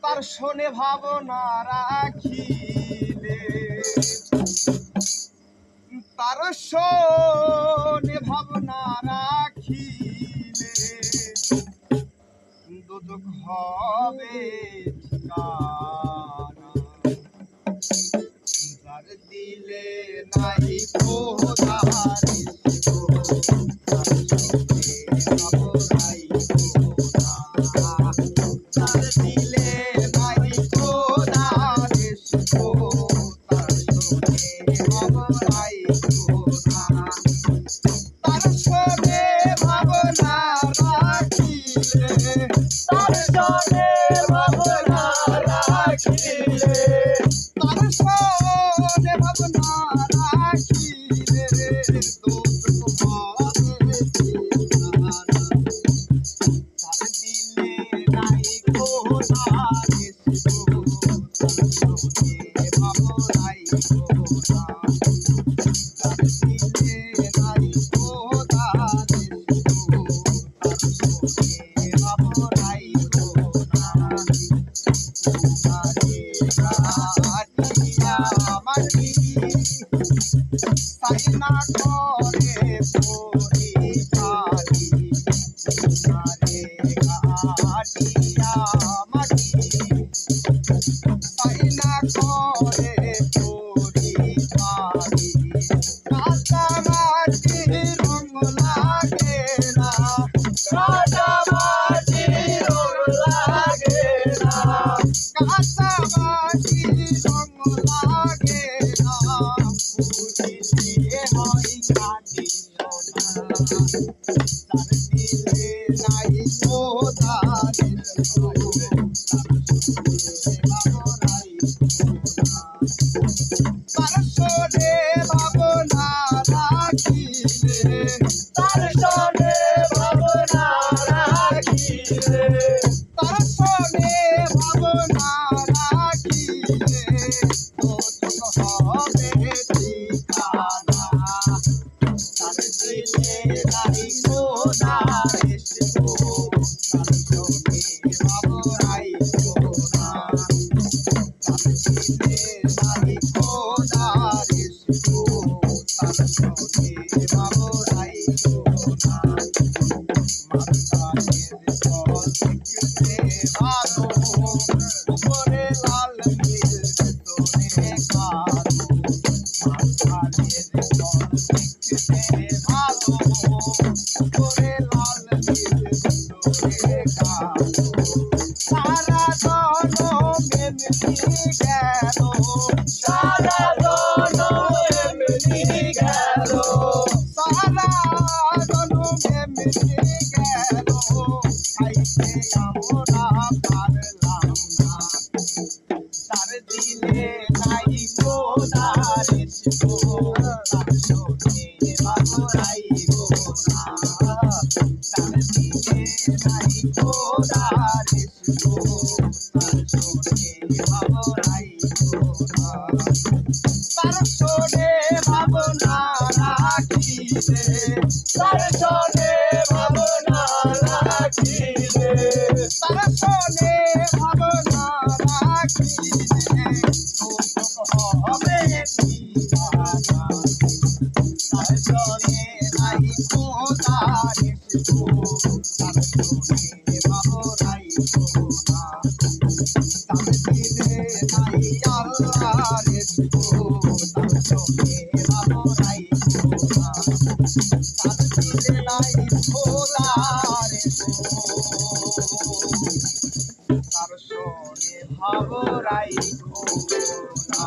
তার শোনে ভাবনা রাখিলে, তার শোনে ভাবনা রাখিলে দুদক হবে ঠিকানা। যার দিলে নাই খোদারে সাইনা করে পরিপাটি মারে ঘাটিয়া মাটি, সাইনা করে পরিপাটি কাঁচা মাটি রং লাগে না, কাঁচা মাটি রং লাগে না, কাঁচা মাটি রং লাগে না, তার দিলে নাই খোদারে তার শোনে ভাবনা রাখিলে, তার শোনে ভাবনা রাখিলে, তার শোনে ভাবনা রাখিলে হবে ঠিকানা। তার দিলে নাই খোদারে তার শোনে ভাবনাই খোদা, তার দিলে নাই খোদারে তার শোনে ভাবনাই খোদা। মাতায়ের ফল দেখতে ভালো, উপরে লাল নীল ভেতরে কালো, মাতায়ের ফল দেখতে ভালো, উপরে লাল নীল ভেতরে কালো, সারা জনম এমনি গেল, সারা জনম এমনি গেল, সারা জনম এমনি গেল, খাইতে আমরা পারলাম না। তার দিলে নাই খোদারে তার শোনে ভাবনাই খোদা, তার দিলে নাই খোদারে তার শোনে ভাবনাই খোদা। তার শোনে ভাবনা রাখিলে, তার শোনে ভাবনা রাখিলে, তার শোনে ভাবনা রাখিলে হবে ঠিকানা। তার শোনে নাই খোদারে তার শোনে ভাবনাই খোদা, তার দিলে নাই আল্লাহরে তার শোনে ভাবনাই খোদা, তার দিলে নাই খোদারে তার শোনে ভাবনাই খোদা।